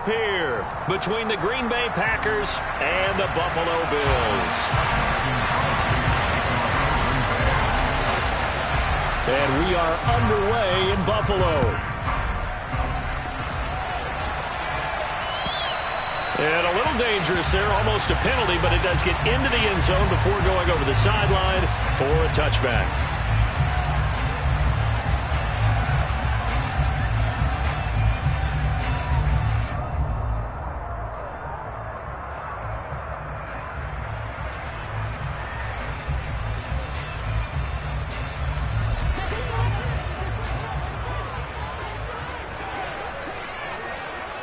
matchup here between the Green Bay Packers and the Buffalo Bills. And we are underway in Buffalo. And a little dangerous there, almost a penalty, but it does get into the end zone before going over the sideline for a touchback.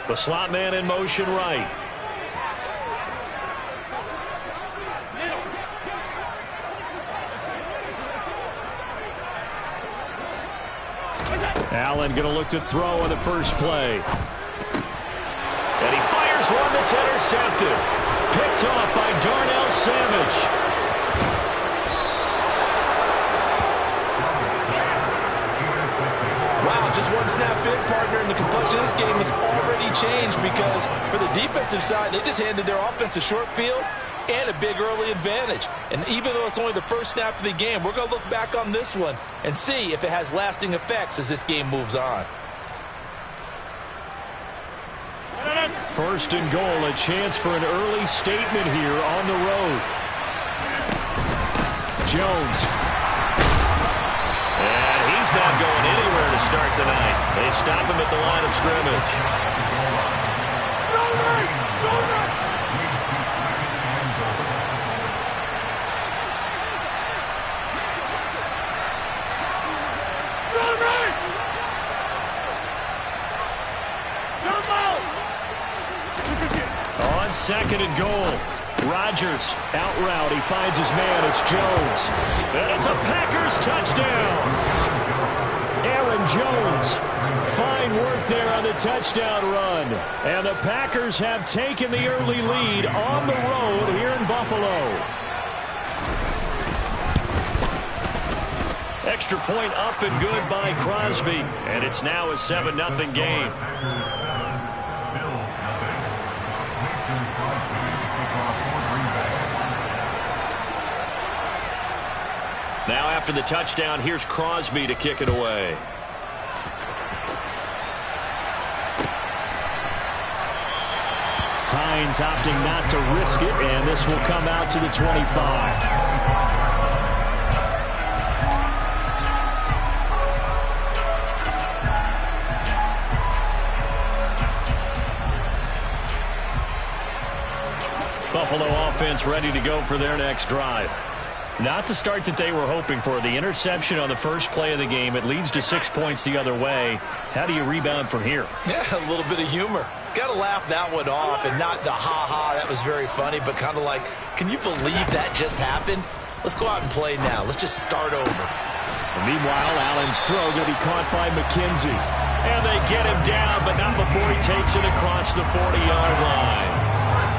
The slot man in motion right. Allen going to look to throw on the first play. And he fires one that's intercepted. Picked off by Darnell Savage. Wow, just one snap in, partner, and the complexion of this game has already changed because for the defensive side, they just handed their offense a short field and a big early advantage. And even though it's only the first snap of the game, we're going to look back on this one and see if it has lasting effects as this game moves on. First and goal, a chance for an early statement here on the road. Jones. And he's not going anywhere to start tonight. They stop him at the line of scrimmage. On second and goal, Rodgers out route. He finds his man. It's Jones. And it's a Packers touchdown. Aaron Jones. Fine work there on the touchdown run. And the Packers have taken the early lead on the road here in Buffalo. Extra point up and good by Crosby. And it's now a 7-0 game. Now after the touchdown, here's Crosby to kick it away. Hines opting not to risk it, and this will come out to the 25. Buffalo offense ready to go for their next drive. Not the start that they were hoping for. The interception on the first play of the game. It leads to 6 points the other way. How do you rebound from here? Yeah, a little bit of humor. Got to laugh that one off, and not the ha-ha, that was very funny, but kind of like, can you believe that just happened? Let's go out and play now. Let's just start over. And meanwhile, Allen's throw going to be caught by McKenzie. And they get him down, but not before he takes it across the 40-yard line.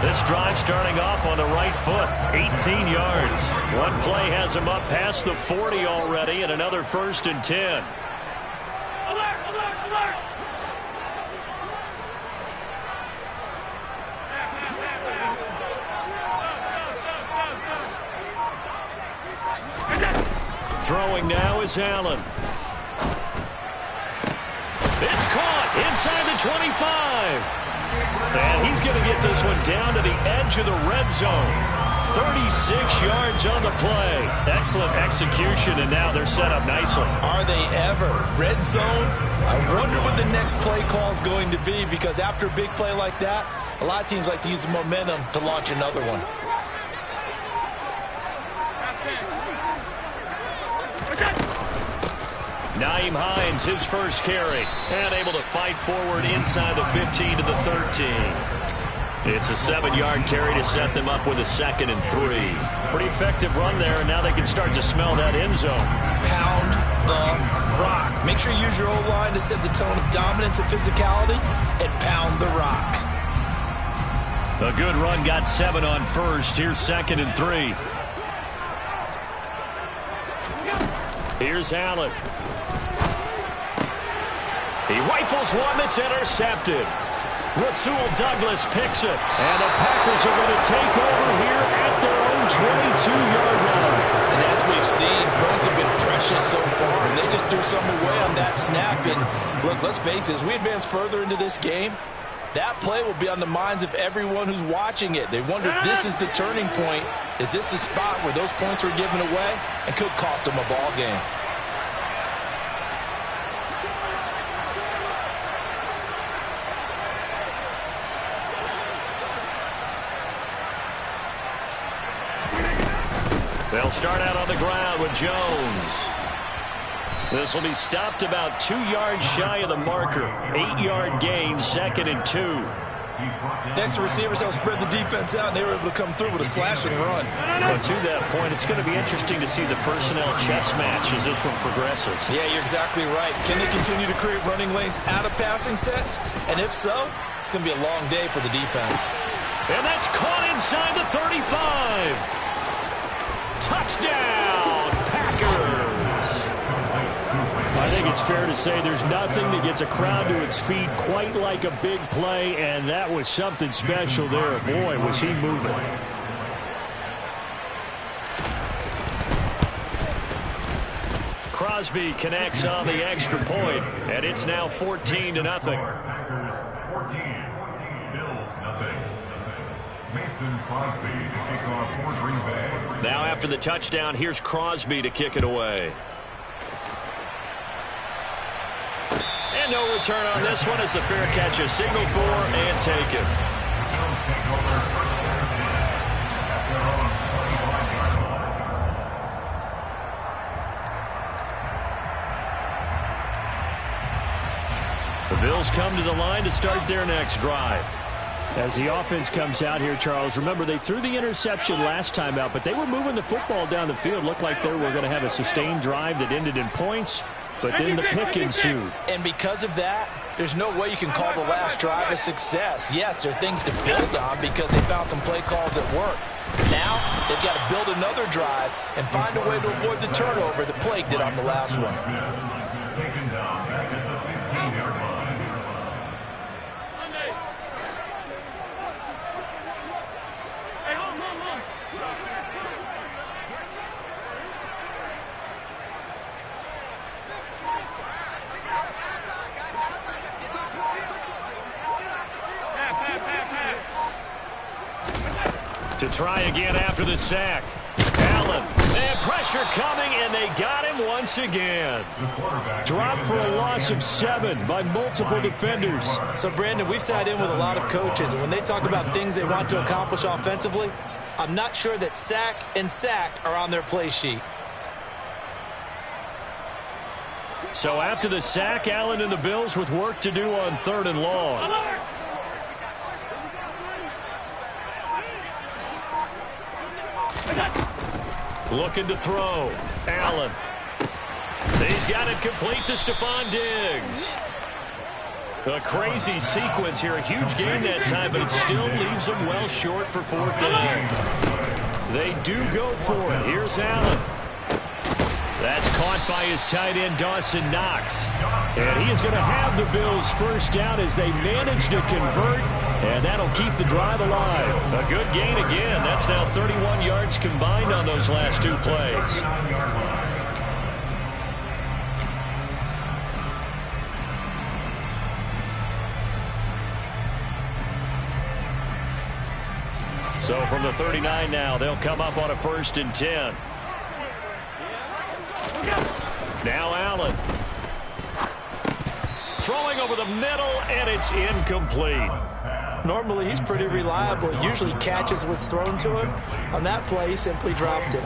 This drive starting off on the right foot, 18 yards. One play has him up past the 40 already, and another 1st and 10. Alert, alert, alert! Throwing now is Allen. It's caught inside the 25. And he's going to get this one down to the edge of the red zone. 36 yards on the play. Excellent execution, and now they're set up nicely. Are they ever? Red zone? I wonder what the next play call is going to be, because after a big play like that, a lot of teams like to use the momentum to launch another one. Nyheim Hines, his first carry, and able to fight forward inside the 15 to the 13. It's a 7-yard carry to set them up with a 2nd and 3. Pretty effective run there, and now they can start to smell that end zone. Pound the rock. Make sure you use your O-line to set the tone of dominance and physicality, and pound the rock. A good run, got 7 on first. Here's 2nd and 3. Here's Allen. He rifles one that's intercepted. Rasul Douglas picks it. And the Packers are going to take over here at their own 22-yard line. And as we've seen, points have been precious so far, and they just threw some away on that snap. And look, let's face it, as we advance further into this game, that play will be on the minds of everyone who's watching it. They wonder if this is the turning point. Is this the spot where those points were given away and could cost them a ball game? They'll start out on the ground with Jones. This will be stopped about 2 yards shy of the marker. 8-yard gain, 2nd and 2. Next, the receivers help spread the defense out, and they were able to come through with a slashing run. But to that point, it's going to be interesting to see the personnel chess match as this one progresses. Yeah, you're exactly right. Can they continue to create running lanes out of passing sets? And if so, it's going to be a long day for the defense. And that's caught inside the 35. Touchdown, Packers! I think it's fair to say there's nothing that gets a crowd to its feet quite like a big play, and that was something special there. Boy, was he moving. Crosby connects on the extra point, and it's now 14-0. Packers 14, Bills nothing. Mason Crosby to kick off for Green Bay. Now after the touchdown, here's Crosby to kick it away. And no return on this one as the fair catch is signaled for and taken. The Bills come to the line to start their next drive. As the offense comes out here, Charles, remember they threw the interception last time out, but they were moving the football down the field. Looked like they were going to have a sustained drive that ended in points, but then the pick ensued. And because of that, there's no way you can call the last drive a success. Yes, there are things to build on because they found some play calls that work. Now, they've got to build another drive and find a way to avoid the turnover that plagued it on the last one. Taken down back at the 15-yard line. To try again after the sack. Allen, and pressure coming, and they got him once again. Dropped for a loss of 7 by multiple defenders. So, Brandon, we sat in with a lot of coaches, and when they talk about things they want to accomplish offensively, I'm not sure that sack and sack are on their play sheet. So after the sack, Allen and the Bills with work to do on 3rd and long. Looking to throw. Allen. He's got it complete to Stephon Diggs. A crazy sequence here. A huge gain that time, but it still leaves them well short for 4th down. They do go for it. Here's Allen. That's caught by his tight end, Dawson Knox. And he is going to have the Bills first down as they manage to convert, and that'll keep the drive alive. A good gain again. That's now 31 yards combined on those last 2 plays. So from the 39 now, they'll come up on a 1st and 10. Now Allen. Throwing over the middle, and it's incomplete. Normally, he's pretty reliable. He usually catches what's thrown to him. On that play, he simply dropped it.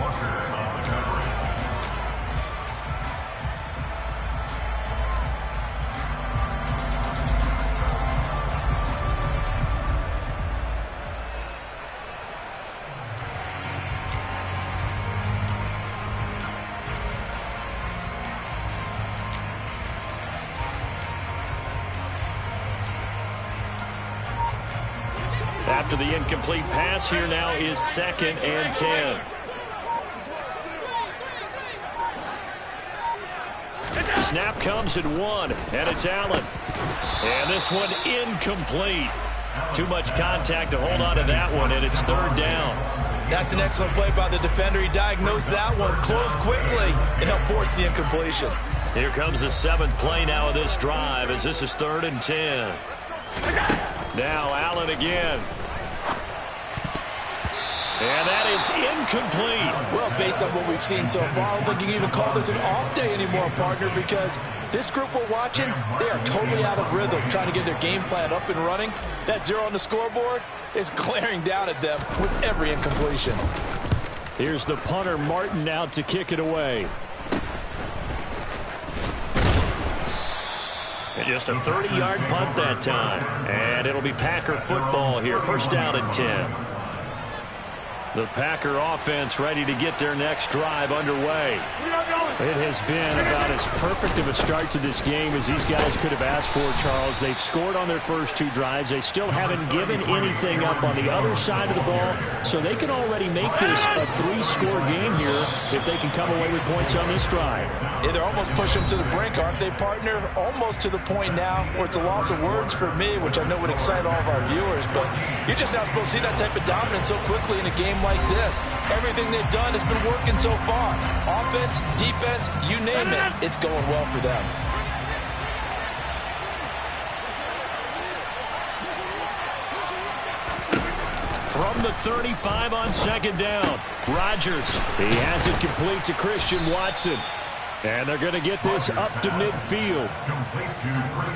After the incomplete pass, here now is 2nd and 10. Snap comes at 1, and it's Allen. And this one incomplete. Too much contact to hold on to that one, and it's third down. That's an excellent play by the defender. He diagnosed that one, closed quickly, and helped force the incompletion. Here comes the 7th play now of this drive as this is 3rd and 10. Now Allen again. And that is incomplete. Well, based on what we've seen so far, I don't think you can even call this an off day anymore, partner, because this group we're watching, they are totally out of rhythm, trying to get their game plan up and running. That 0 on the scoreboard is glaring down at them with every incompletion. Here's the punter, Martin, out to kick it away. And just a 30-yard punt that time. And it'll be Packer football here. First down and 10. The Packer offense ready to get their next drive underway. It has been about as perfect of a start to this game as these guys could have asked for, Charles. They've scored on their first 2 drives. They still haven't given anything up on the other side of the ball, so they can already make this a 3-score game here if they can come away with points on this drive. Yeah, they're almost pushing them to the brink, aren't they, partner? Almost to the point now where it's a loss of words for me, which I know would excite all of our viewers, but you're just not supposed to see that type of dominance so quickly in a game like this. Everything they've done has been working so far. Offense, defense, you name it, it's going well for them. From the 35 on 2nd down, Rodgers. He has it complete to Christian Watson. And they're going to get this up to midfield.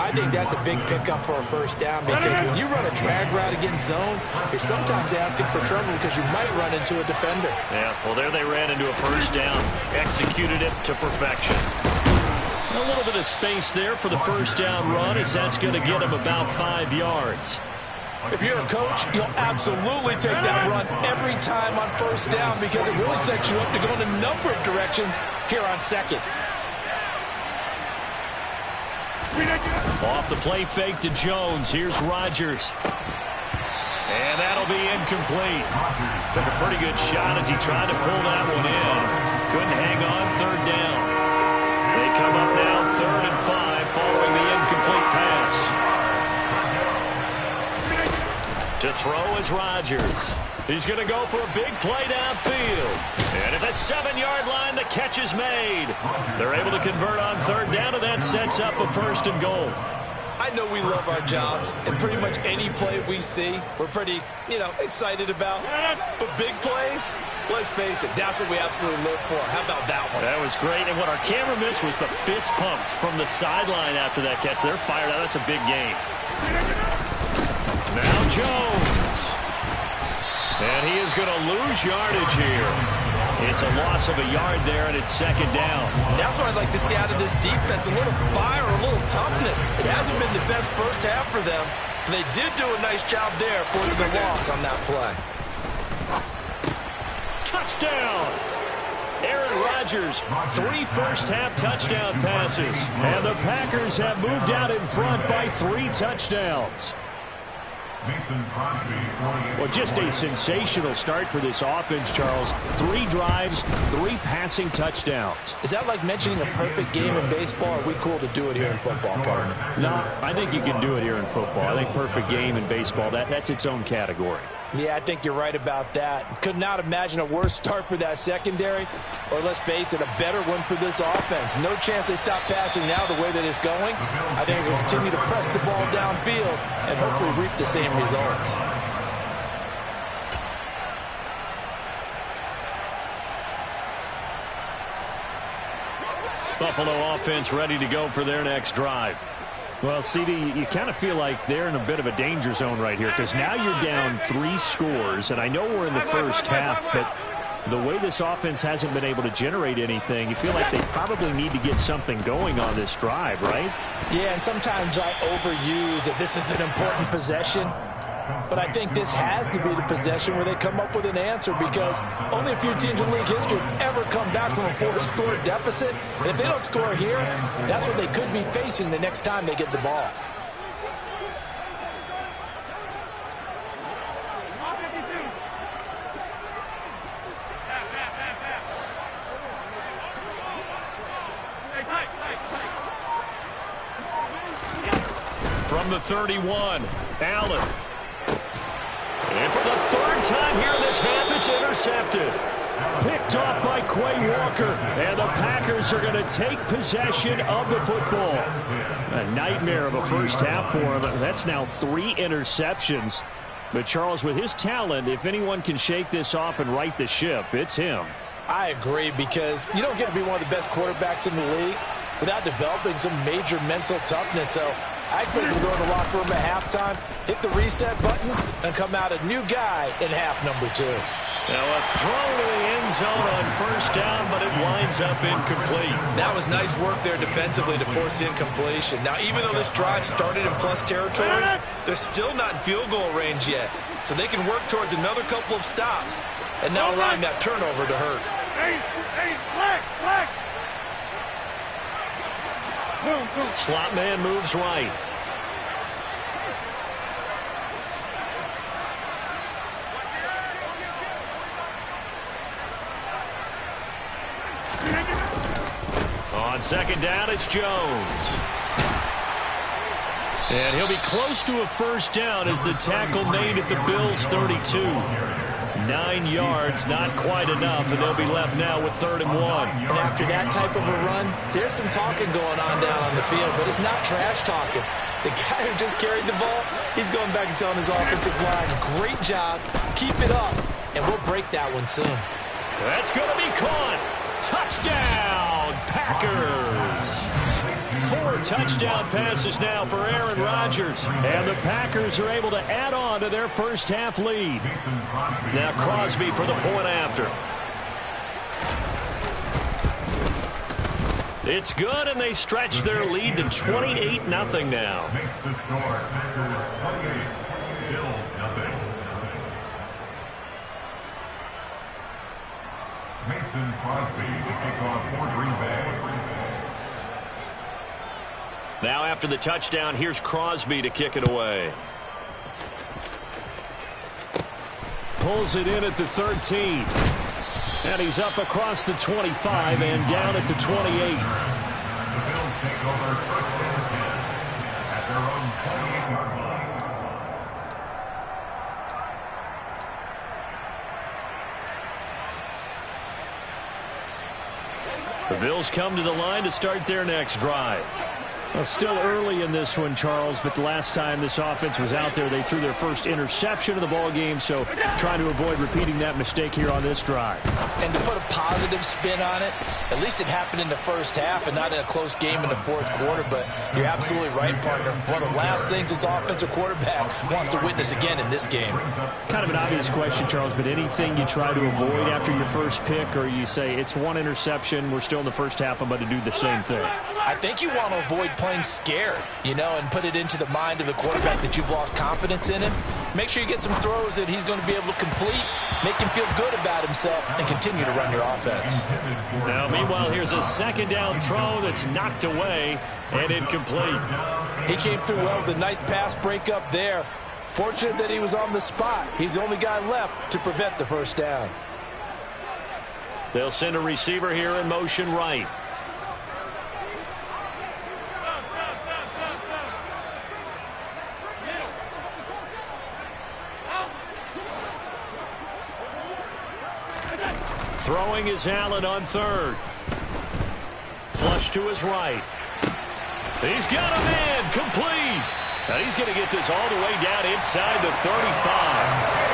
I think that's a big pickup for a first down because when you run a drag route against zone, you're sometimes asking for trouble because you might run into a defender. Yeah, well, there they ran into a first down, executed it to perfection. A little bit of space there for the first down run as that's going to get him about 5 yards. If you're a coach, you'll absolutely take that run every time on first down because it really sets you up to go in a number of directions here on 2nd. Off the play fake to Jones. Here's Rodgers. And that'll be incomplete. Took a pretty good shot as he tried to pull that one in. Couldn't hang on 3rd down. They come up now 3rd and 5 following the incomplete pass. To throw is Rodgers. He's going to go for a big play downfield. And at the 7-yard line, the catch is made. They're able to convert on 3rd down, and that sets up a 1st and goal. I know we love our jobs, and pretty much any play we see, we're pretty, excited about. But big plays, let's face it, that's what we absolutely live for. How about that one? That was great, and what our camera missed was the fist pump from the sideline after that catch. They're fired out. That's a big game. Now Jones. And he is going to lose yardage here. It's a loss of a yard there, and it's 2nd down. That's what I'd like to see out of this defense, a little fire, a little toughness. It hasn't been the best first half for them. They did do a nice job there forcing a loss on that play. Touchdown! Aaron Rodgers, 3 first-half touchdown passes. And the Packers have moved out in front by 3 touchdowns. Well, just a sensational start for this offense, Charles. 3 drives, 3 passing touchdowns. Is that like mentioning a perfect game in baseball, or are we cool to do it here in football, partner? No, I think you can do it here in football. I think perfect game in baseball, that's its own category. Yeah, I think you're right about that. Could not imagine a worse start for that secondary, or let's face it, a better one for this offense. No chance they stop passing now the way that it's going. I think they'll continue to press the ball downfield and hopefully reap the same results. Buffalo offense ready to go for their next drive. Well, CD, you kind of feel like they're in a bit of a danger zone right here because now you're down 3 scores, and I know we're in the first half, but the way this offense hasn't been able to generate anything, you feel like they probably need to get something going on this drive, right? Yeah, and sometimes I overuse that this is an important possession. But I think this has to be the possession where they come up with an answer because only a few teams in league history have ever come back from a 4-score deficit. And if they don't score here, that's what they could be facing the next time they get the ball. from the 31. Allen. And for the third time here in this half, it's intercepted. Picked off by Quay Walker. And the Packers are going to take possession of the football. A nightmare of a first half for him. That's now 3 interceptions. But Charles, with his talent, if anyone can shake this off and right the ship, it's him. I agree, because you don't get to be one of the best quarterbacks in the league without developing some major mental toughness. So I expect him to go in the locker room at halftime, hit the reset button, and come out a new guy in half number 2. Now a throw to the end zone on first down, but it winds up incomplete. That was nice work there defensively to force the incompletion. Now, even though this drive started in plus territory, they're still not in field goal range yet. So they can work towards another couple of stops and not allowing that turnover to hurt. Slot man moves right. On second down, it's Jones. And he'll be close to a first down as the tackle made at the Bills' 32. 9 yards, not quite enough, and they'll be left now with 3rd and 1. And after that type of a run, there's some talking going on down on the field, but it's not trash talking. The guy who just carried the ball, he's going back and telling his offensive line, great job, keep it up, and we'll break that one soon. That's going to be caught. Touchdown, Packers. 4 touchdown passes now for Aaron Rodgers. And the Packers are able to add on to their first half lead. Now Crosby for the point after. It's good, and they stretch their lead to 28-0 now. Makes the score. Packers 28, Bills nothing. Mason Crosby to kick off for Green Bay. Now after the touchdown, here's Crosby to kick it away. Pulls it in at the 13. And he's up across the 25 and down at the 28. The Bills take over 1st and 10 at their own 28-yard line. The Bills come to the line to start their next drive. Well, still early in this one, Charles, but the last time this offense was out there, they threw their first interception of the ball game, so trying to avoid repeating that mistake here on this drive. And to put a positive spin on it, at least it happened in the first half and not in a close game in the 4th quarter, but you're absolutely right, partner. One of the last things this offensive quarterback wants to witness again in this game. Kind of an obvious question, Charles, but anything you try to avoid after your first pick, or you say it's 1 interception, we're still in the first half, I'm about to do the same thing? I think you want to avoid playing scared, and put it into the mind of the quarterback that you've lost confidence in him. Make sure you get some throws that he's going to be able to complete, make him feel good about himself, and continue to run your offense. Now, meanwhile, here's a second down throw that's knocked away and incomplete. He came through well with a nice pass breakup there. Fortunate that he was on the spot. He's the only guy left to prevent the first down. They'll send a receiver here in motion right. Throwing is Allen on 3rd. Flush to his right. He's got a man complete. Now he's going to get this all the way down inside the 35.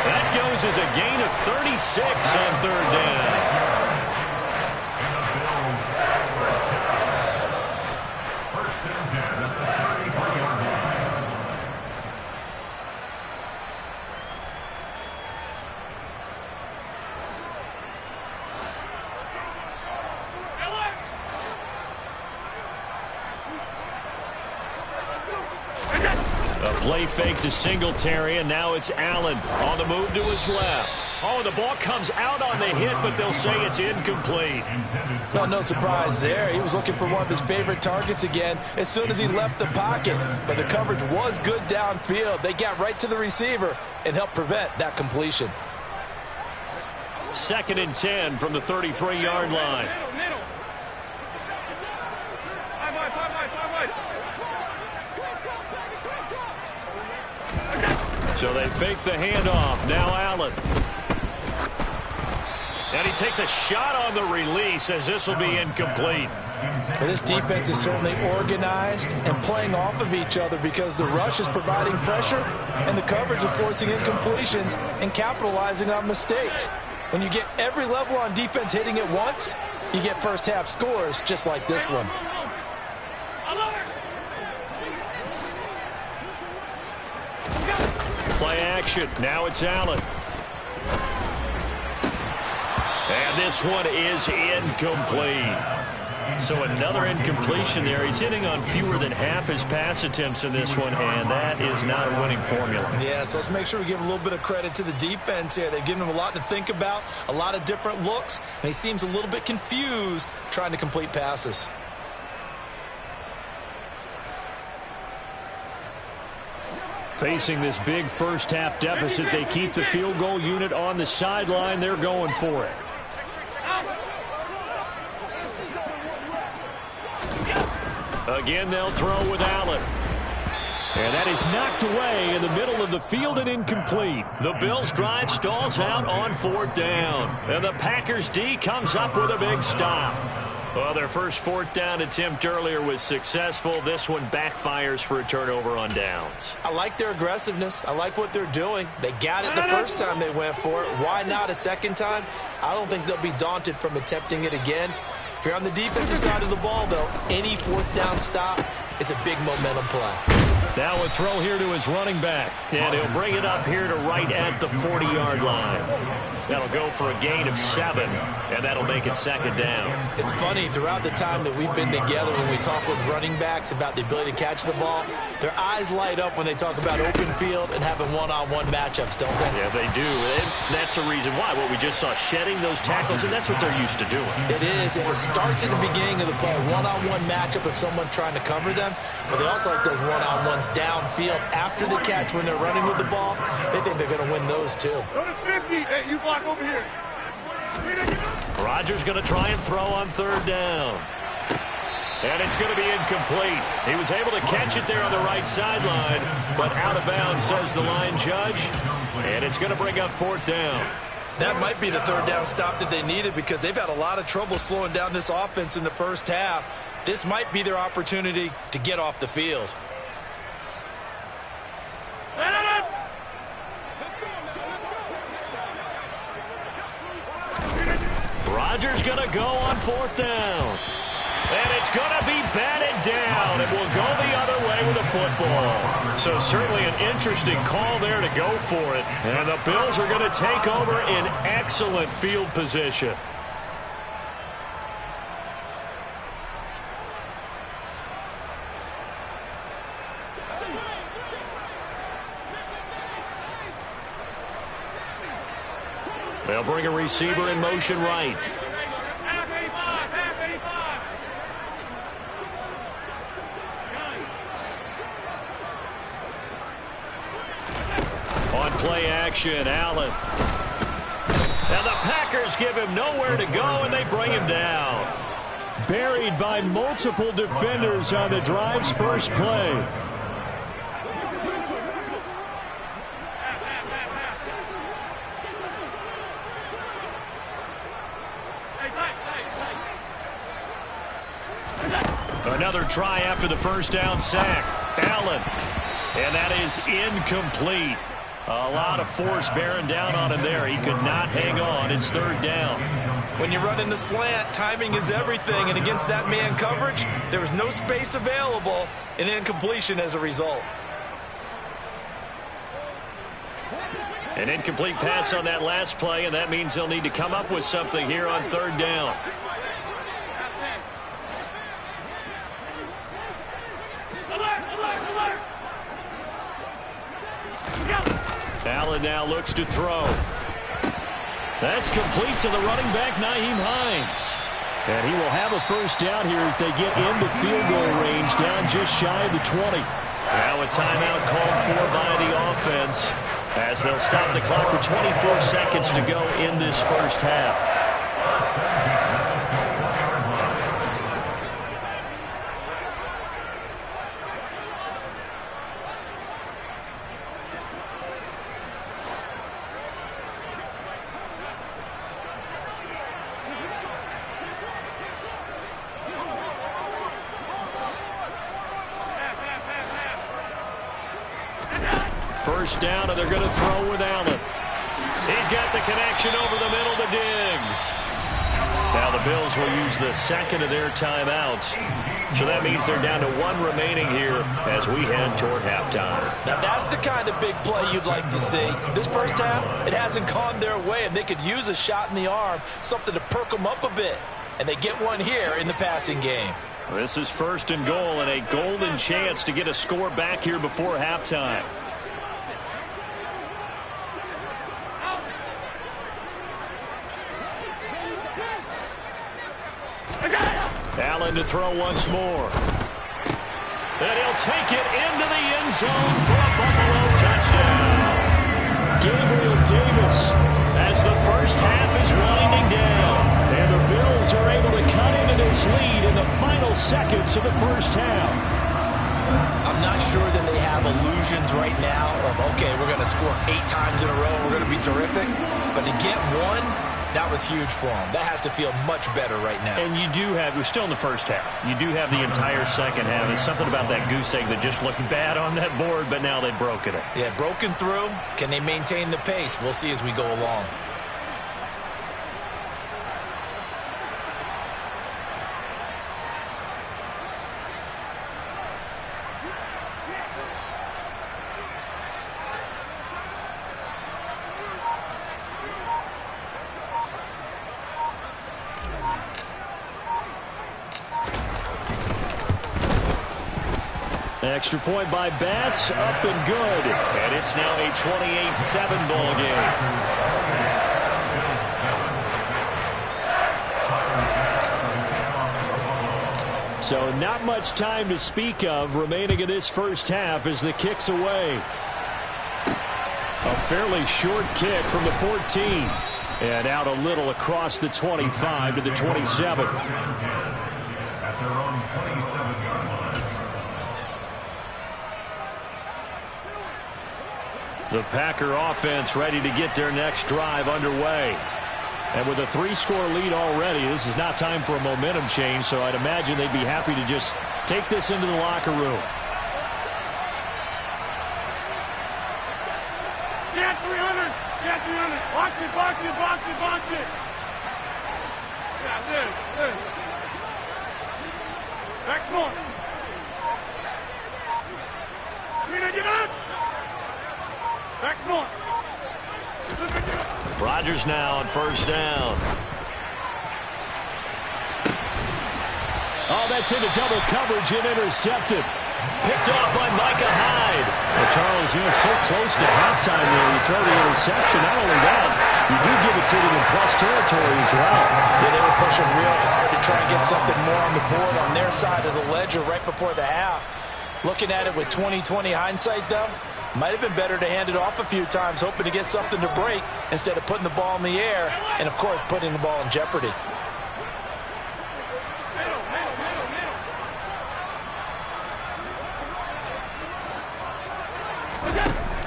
That goes as a gain of 36 on 3rd down. Play fake to Singletary, and now it's Allen on the move to his left. Oh, the ball comes out on the hit, but they'll say it's incomplete. Well, no surprise there. He was looking for one of his favorite targets again as soon as he left the pocket. But the coverage was good downfield. They got right to the receiver and helped prevent that completion. 2nd and 10 from the 33-yard line. So they fake the handoff. Now Allen. And he takes a shot on the release as this will be incomplete. Well, this defense is certainly organized and playing off of each other because the rush is providing pressure and the coverage is forcing incompletions and capitalizing on mistakes. When you get every level on defense hitting at once, you get first half scores just like this one. Play action. Now it's Allen. And this one is incomplete. So another incompletion there. He's hitting on fewer than half his pass attempts in this one, and that is not a winning formula. Yeah, so let's make sure we give a little bit of credit to the defense here. They've given him a lot to think about, a lot of different looks, and he seems a little bit confused trying to complete passes. Facing this big first half deficit, they keep the field goal unit on the sideline. They're going for it. Again, they'll throw with Allen. And that is knocked away in the middle of the field and incomplete. The Bills' drive stalls out on 4th down. And the Packers' D comes up with a big stop. Well, their first 4th down attempt earlier was successful. This one backfires for a turnover on downs. I like their aggressiveness. I like what they're doing. They got it the first time they went for it. Why not a second time? I don't think they'll be daunted from attempting it again. If you're on the defensive side of the ball, though, any 4th down stop is a big momentum play. Now a throw here to his running back. And he'll bring it up here to right at the 40-yard line. That'll go for a gain of 7, and that'll make it 2nd down. It's funny, throughout the time that we've been together, when we talk with running backs about the ability to catch the ball, their eyes light up when they talk about open field and having one-on-one matchups, don't they? Yeah, they do. And that's the reason why. What we just saw, shedding those tackles, and that's what they're used to doing. It is, and it starts at the beginning of the play, one-on-one matchup if someone's trying to cover them, but they also like those one-on-ones downfield after the catch when they're running with the ball. They think they're going to win those, too. Hey, you block over here. Rodgers going to try and throw on 3rd down. And it's going to be incomplete. He was able to catch it there on the right sideline, but out of bounds, says the line judge. And it's going to bring up 4th down. That might be the 3rd down stop that they needed because they've had a lot of trouble slowing down this offense in the first half. This might be their opportunity to get off the field. Rodgers going to go on 4th down. And it's going to be batted down. It will go the other way with a football. So certainly an interesting call there to go for it. And the Bills are going to take over in excellent field position. They'll bring a receiver in motion right. Half 85, half 85. On play action, Allen. And the Packers give him nowhere to go, and they bring him down. Buried by multiple defenders on the drive's first play. Another try after the first down sack. Allen. And that is incomplete. A lot of force bearing down on him there. He could not hang on. It's 3rd down. When you run in the slant, timing is everything. And against that man coverage, there was no space available. An incompletion as a result. An incomplete pass on that last play, and that means they'll need to come up with something here on 3rd down. Allen now looks to throw. That's complete to the running back, Nyheim Hines. And he will have a first down here as they get into field goal range, down just shy of the 20. Now a timeout called for by the offense as they'll stop the clock with 24 seconds to go in this first half. first down, and they're going to throw with Allen. He's got the connection over the middle to Diggs. Now the Bills will use the second of their timeouts. So that means they're down to one remaining here as we head toward halftime. Now that's the kind of big play you'd like to see. This first half, it hasn't gone their way, and they could use a shot in the arm, something to perk them up a bit. And they get one here in the passing game. This is first and goal, and a golden chance to get a score back here before halftime. Allen to throw once more. And he'll take it into the end zone for a Buffalo touchdown. Gabriel Davis as the first half is winding down. And the Bills are able to cut into this lead in the final seconds of the first half. I'm not sure that they have illusions right now of, okay, we're going to score 8 times in a row, we're going to be terrific. But to get one, that was huge for them. That has to feel much better right now. And you do have, we're still in the first half. You do have the entire second half. There's something about that goose egg that just looked bad on that board, but now they've broken it. Yeah, broken through. Can they maintain the pace? We'll see as we go along. Extra point by Bass, up and good. And it's now a 28-7 ball game. So not much time to speak of remaining in this first half as the kick's away. A fairly short kick from the 14. And out a little across the 25 to the 27. At their own 27-yard line. The Packer offense ready to get their next drive underway. And with a 3-score lead already, this is not time for a momentum change, so I'd imagine they'd be happy to just take this into the locker room. Get 300! Get 300! Box it, box it, box it, box it! Yeah, this. Back more. Get up! Back more. Rodgers now on first down. Oh, that's into double coverage and intercepted. Picked off by Micah Hyde. Well, Charles, you're so close to halftime there. You throw the interception. Not only that, you do give it to them in plus territory as well. Yeah, they were pushing real hard to try and get something more on the board on their side of the ledger right before the half. Looking at it with 20/20 hindsight, though, might have been better to hand it off a few times, hoping to get something to break instead of putting the ball in the air and, of course, putting the ball in jeopardy.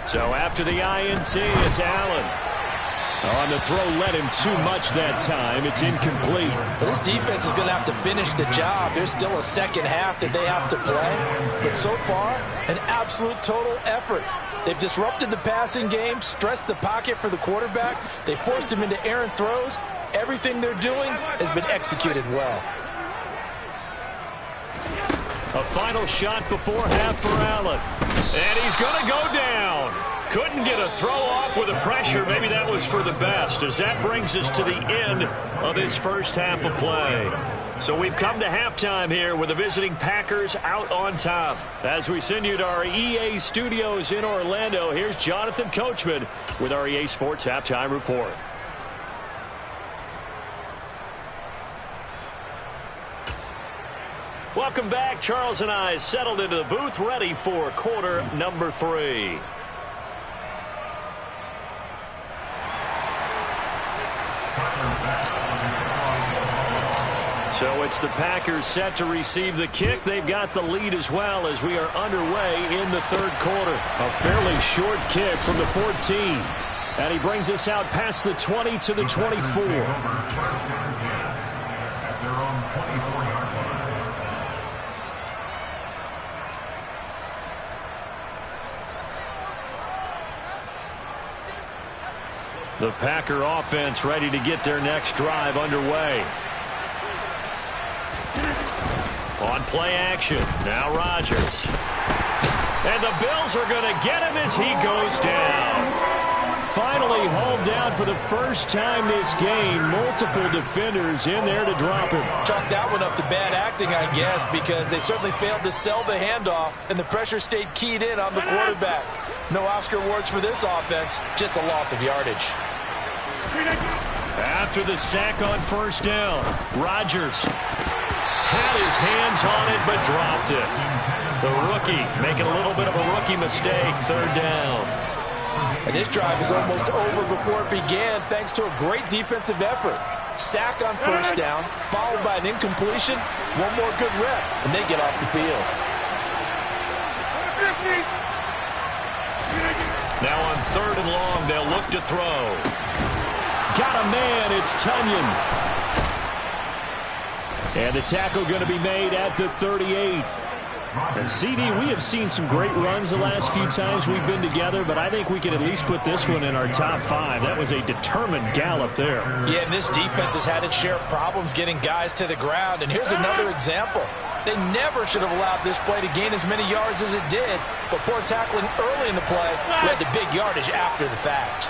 So after the INT, it's Allen. On the throw, led him too much that time. It's incomplete. But this defense is going to have to finish the job. There's still a second half that they have to play. But so far, an absolute total effort. They've disrupted the passing game, stressed the pocket for the quarterback. They forced him into errant throws. Everything they're doing has been executed well. A final shot before half for Allen. And he's going to go down. Couldn't get a throw off with the pressure. Maybe that was for the best, as that brings us to the end of this first half of play. So we've come to halftime here with the visiting Packers out on top. As we send you to our EA studios in Orlando, here's Jonathan Coachman with our EA Sports Halftime Report. Welcome back. Charles and I settled into the booth, ready for quarter number 3. So it's the Packers set to receive the kick. They've got the lead as well as we are underway in the third quarter. A fairly short kick from the 14. And he brings us out past the 20 to the 24. At their own 24-yard line. The Packer offense ready to get their next drive underway. On play action, now Rodgers. And the Bills are going to get him as he goes down. Finally hauled down for the first time this game. Multiple defenders in there to drop him. Chalk that one up to bad acting, I guess, because they certainly failed to sell the handoff, and the pressure stayed keyed in on the quarterback. No Oscar awards for this offense, just a loss of yardage. After the sack on first down, Rodgers had his hands on it but dropped it. The rookie making a little bit of a rookie mistake, third down. And this drive is almost over before it began thanks to a great defensive effort. Sack on first down, followed by an incompletion, one more good rep, and they get off the field. Now on third and long, they'll look to throw. Got a man, it's Tunyon. And the tackle going to be made at the 38. And CD, we have seen some great runs the last few times we've been together, but I think we can at least put this one in our top 5. That was a determined gallop there. Yeah, and this defense has had its share of problems getting guys to the ground. And here's another example. They never should have allowed this play to gain as many yards as it did, but poor tackling early in the play led to big yardage after the fact.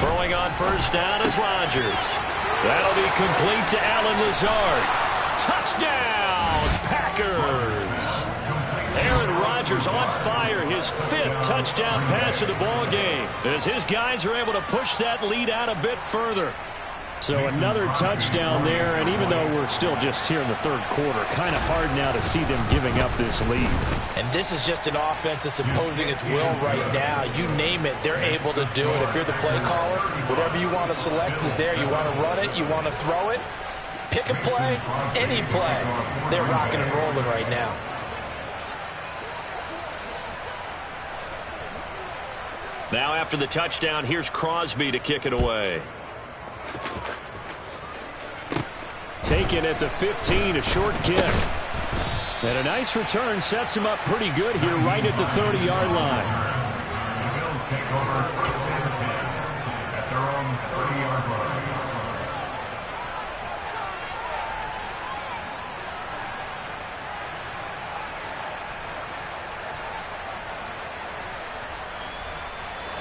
Throwing on first down is Rodgers. That'll be complete to Allen Lazard. Touchdown, Packers! Aaron Rodgers on fire, his 5th touchdown pass of the ball game, as his guys are able to push that lead out a bit further. So another touchdown there, and even though we're still just here in the third quarter, kind of hard now to see them giving up this lead. And this is just an offense that's imposing its will right now. You name it, they're able to do it. If you're the play caller, whatever you want to select is there. You want to run it, you want to throw it, pick a play, any play. They're rocking and rolling right now. Now after the touchdown, here's Crosby to kick it away. Taken at the 15, a short kick. And a nice return sets him up pretty good here right at the 30-yard line. The Bills take over 14-10 at their own 30-yard line.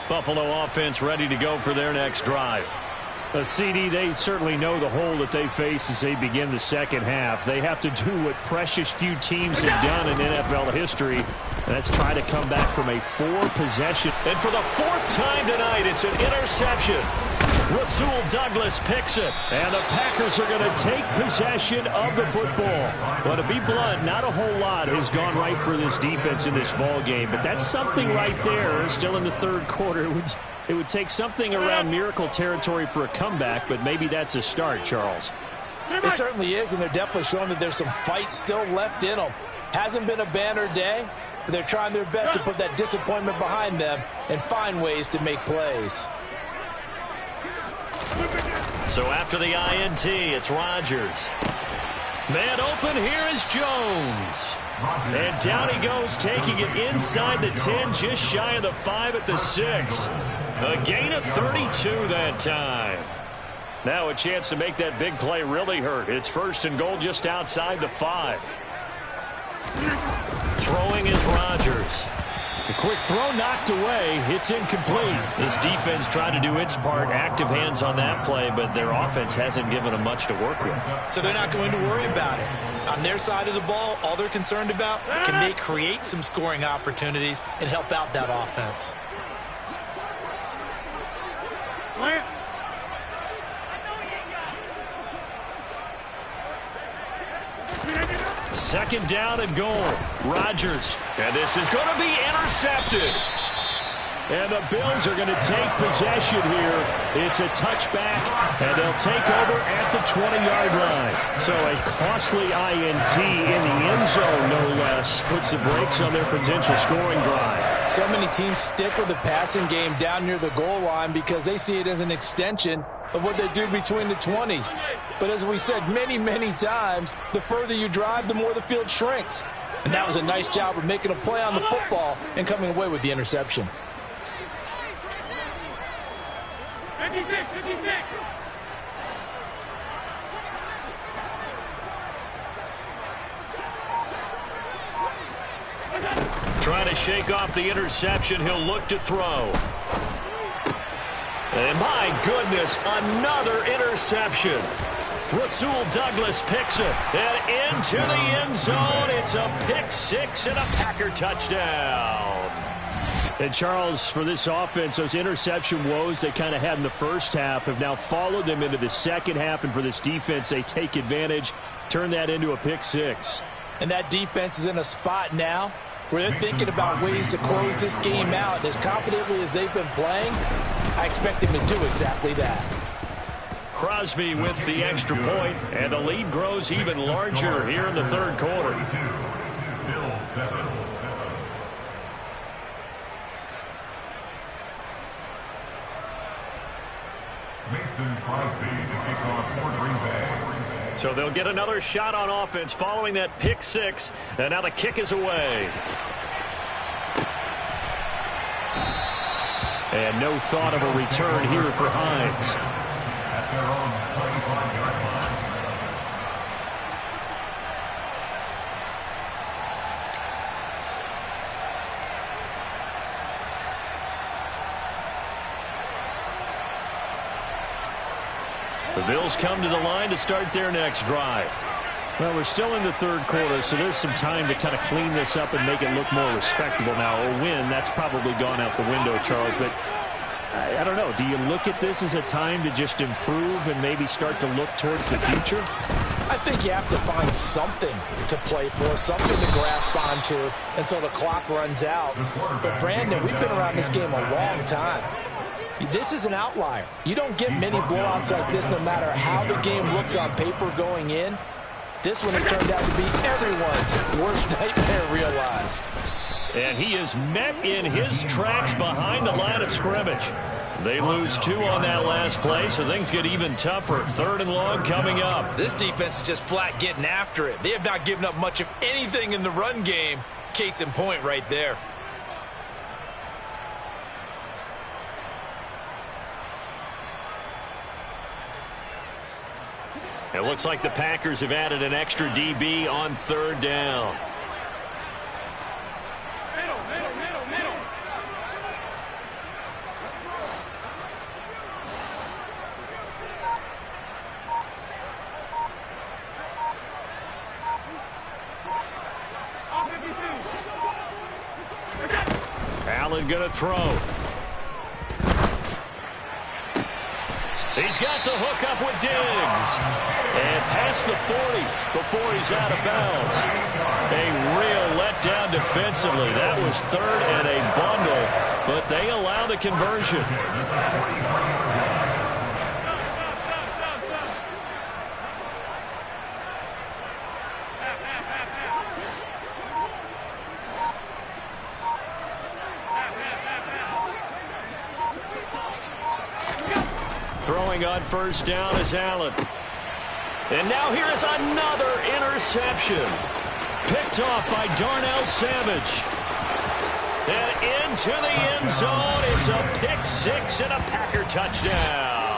Buffalo offense ready to go for their next drive. CD, they certainly know the hole that they face as they begin the second half. They have to do what precious few teams have done in NFL history. That's try to come back from a 4-possession. And for the 4th time tonight, it's an interception. Rasul Douglas picks it. And the Packers are going to take possession of the football. Well, to be blunt, not a whole lot has gone right for this defense in this ball game. But that's something right there. Still in the third quarter. It would take something around miracle territory for a comeback, but maybe that's a start, Charles. It certainly is, and they're definitely showing that there's some fight still left in them. Hasn't been a banner day, but they're trying their best to put that disappointment behind them and find ways to make plays. So after the INT, it's Rodgers. Man open, here is Jones. And down he goes, taking it inside the 10, just shy of the 5 at the 6. A gain of 32 that time. Now a chance to make that big play really hurt. It's first and goal just outside the 5. Throwing is Rodgers. A quick throw knocked away. It's incomplete. This defense tried to do its part. Active hands on that play, but their offense hasn't given them much to work with. So they're not going to worry about it. On their side of the ball, all they're concerned about, can they create some scoring opportunities and help out that offense? Second down and goal. Rodgers. And this is going to be intercepted. And the Bills are going to take possession here. It's a touchback, and they'll take over at the 20-yard line. So a costly INT in the end zone, no less, puts the brakes on their potential scoring drive. So many teams stick with the passing game down near the goal line because they see it as an extension of what they do between the 20s. But as we said many, many times, the further you drive, the more the field shrinks. And that was a nice job of making a play on the football and coming away with the interception. 56, 56. Trying to shake off the interception. He'll look to throw. And my goodness, another interception. Rasul Douglas picks it. And into the end zone. It's a pick six and a Packer touchdown. And Charles, for this offense, those interception woes they kind of had in the first half have now followed them into the second half. And for this defense, they take advantage, turn that into a pick six. And that defense is in a spot now where they're thinking about ways to close this game out. And as confidently as they've been playing, I expect them to do exactly that. Crosby with the extra point, and the lead grows even larger here in the third quarter. Bills 7. Mason Crosby, the kickoff for Green Bay. So they'll get another shot on offense following that pick six, and now the kick is away. And no thought of a return here for Hines. At their own 25-yard line. The Bills come to the line to start their next drive. Well, we're still in the third quarter, so there's some time to kind of clean this up and make it look more respectable now. A win, that's probably gone out the window, Charles, but I don't know. Do you look at this as a time to just improve and maybe start to look towards the future? I think you have to find something to play for, something to grasp onto until the clock runs out. But, Brandon, we've been around this game a long time. This is an outlier. You don't get many blowouts like this no matter how the game looks on paper going in. This one has turned out to be everyone's worst nightmare realized. And he is met in his tracks behind the line of scrimmage. They lose 2 on that last play, so things get even tougher. Third and long coming up. This defense is just flat getting after it. They have not given up much of anything in the run game. Case in point right there. It looks like the Packers have added an extra DB on third down. Middle. All 52. Allen going to throw. He's got the hook up with Diggs. And past the 40 before he's out of bounds. A real letdown defensively. That was third and a bundle, but they allow the conversion. Throwing on first down is Allen. And now here is another interception. Picked off by Darnell Savage. And into the end zone. It's a pick six and a Packer touchdown.